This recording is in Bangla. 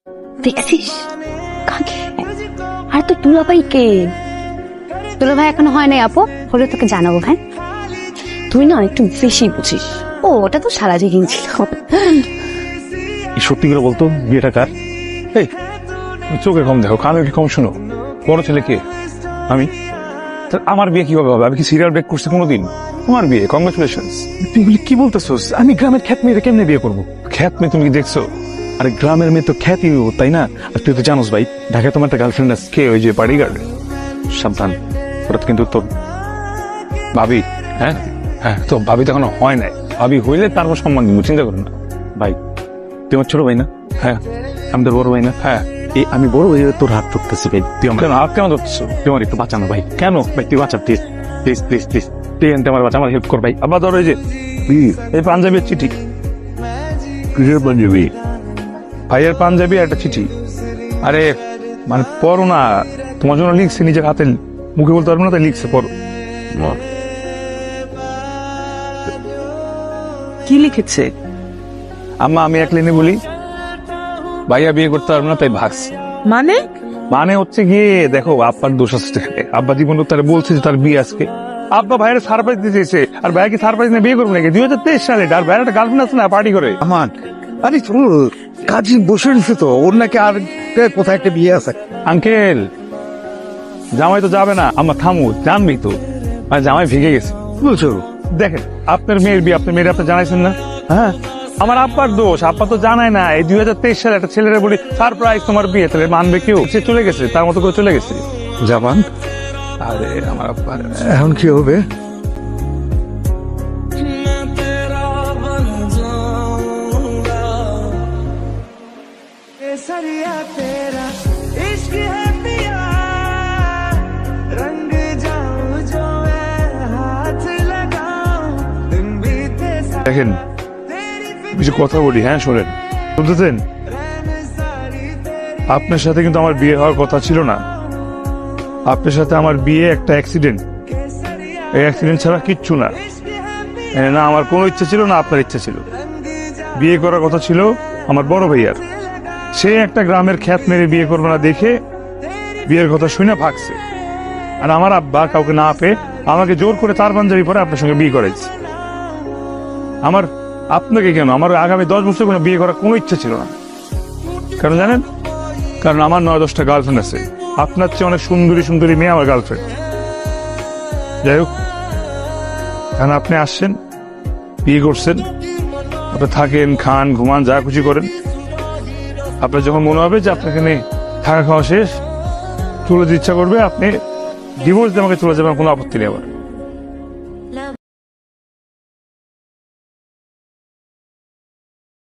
দেখছিস কাকে? আর তো দুলাভাই কে? দুলাভাই এখনো হয় নাই আপু, হলে তোকে জানাবো। হ্যাঁ তুই না একটু বেশি বুঝিস। ও ওটা তো সারা জীবন ছিল। সত্যি করে বলতো বিয়েটা কার? এই তুমি চোখে কম দেখো, কানে কম শোনো। বড় ছেলে কে? আমি। আমার বিয়ে কিভাবে হবে? আমি কি সিরিয়াল ব্রেক করছি কোনোদিন? তোমার বিয়ে, কংগ্রেচুলেশন। তুমি কি বলতেছোস? আমি গ্রামের খ্যাত মেয়েরে কেমনে বিয়ে করবো? খ্যাত মেয়ে তুমি কি দেখছো? আরে গ্রামের মেয়ে তো খ্যাতি, তাই না? আর তুই তো জানোস ভাই, ঢাকায় তোমার একটা গার্লফ্রেন্ড আছে, কে? ওই যে বডিগার্ড। সাবধান, ওটা কিন্তু তোর ভাবি। হ্যাঁ হ্যাঁ, তো ভাবি তো এখনো হয় নাই। ভাবি হইলে তারপর সম্মান দিব, চিন্তা করো না ভাই। তুই আমার ছোট ভাই না? হ্যাঁ। আমি তোর বড় ভাই না? হ্যাঁ। এই আমি বড় ভাই, তোর হাত ধরতেছি ভাই। তুই আমার হাত কেন ধরতেছো? তুই আমার একটু বাঁচানো ভাই। কেন ভাই? তুই বাঁচা প্লিজ প্লিজ প্লিজ প্লিজ। তুই এনতে আমার বাঁচা, আমার হেল্প কর ভাই। আবার ধরো এই যে এই পাঞ্জাবির চিঠি। কিসের পাঞ্জাবি? ভাইয়ের পাঞ্জাবি একটা চিঠি। আরে মানে পড়ো না, তোমার জন্য লিখছে, নিজের হাতে, মুখে বলতে পারবো না তাই লিখছে, পড়ো। কি লিখেছে? আম্মা আমি এক লাইনে বলি, ভাইয়া বিয়ে করতে পারবো না তাই ভাগছে। মানে? মানে হচ্ছে গিয়ে দেখো, আব্বার দোষ আছে। আব্বা জীবন তারা বলছে যে তার বিয়ে আজকে। আব্বা ভাইয়ের সারপ্রাইজ দিতে চেয়েছে, আর ভাইয়া কি সারপ্রাইজ নিয়ে বিয়ে করবো নাকি? 2023 সালে আর ভাইয়ের একটা গার্লফ্রেন্ড আছে না, পার্টি করে। আমার আরে কাজী বসে নিছে তো, ওর নাকি আর কোথায় একটা বিয়ে আছে। আঙ্কেল জামাই তো যাবে না। আমার থামু, জানবি তো মানে জামাই ভেঙে গেছে। বলছো? দেখেন আপনার মেয়ের বিয়ে, আপনার মেয়ের আপনি জানাইছেন না? হ্যাঁ, আমার আব্বার দোষ, আব্বা তো জানায় না। এই 2023 সালে একটা ছেলেরা বলি সারপ্রাইজ তোমার বিয়ে, তাহলে মানবে কেউ? সে চলে গেছে, তার মতো করে চলে গেছে। জামান, আরে আমার আব্বা, এখন কি হবে? দেখেন কিছু কথা বলি, হ্যাঁ শোনেন, শুনতেছেন? আপনার সাথে কিন্তু আমার বিয়ে হওয়ার কথা ছিল না। আপনার সাথে আমার বিয়ে একটা অ্যাক্সিডেন্ট। এই অ্যাক্সিডেন্ট ছাড়া কিচ্ছু না। না আমার কোনো ইচ্ছা ছিল, না আপনার ইচ্ছা ছিল। বিয়ে করার কথা ছিল আমার বড় ভাইয়ার। সে একটা গ্রামের খ্যাত মেরে বিয়ে করবে না দেখে বিয়ের কথা শুনে ভাগছে। আর আমার আব্বা কাউকে না পেয়ে আমাকে জোর করে তার পাঞ্জাবি পরে আপনার সঙ্গে বিয়ে করাইছে। আমার আপনাকে কেন, আমার আগামী 10 বছর কোনো বিয়ে করার কোনো ইচ্ছা ছিল না। কারণ জানেন, কারণ আমার 9-10টা গার্লফ্রেন্ড আছে। আপনার চেয়ে অনেক সুন্দরী সুন্দরী মেয়ে আমার গার্লফ্রেন্ড। যাই হোক, কারণ আপনি আসছেন, বিয়ে করছেন, আপনি থাকেন, খান, ঘুমান, যা খুশি করেন। আপনার যখন মনে হবে যে আপনাকে নিয়ে থাকা খাওয়া শেষ, চলে যেতে ইচ্ছা করবে, আপনি ডিভোর্স দিয়ে আমাকে চলে যাবেন, কোনো আপত্তি নেই আমার।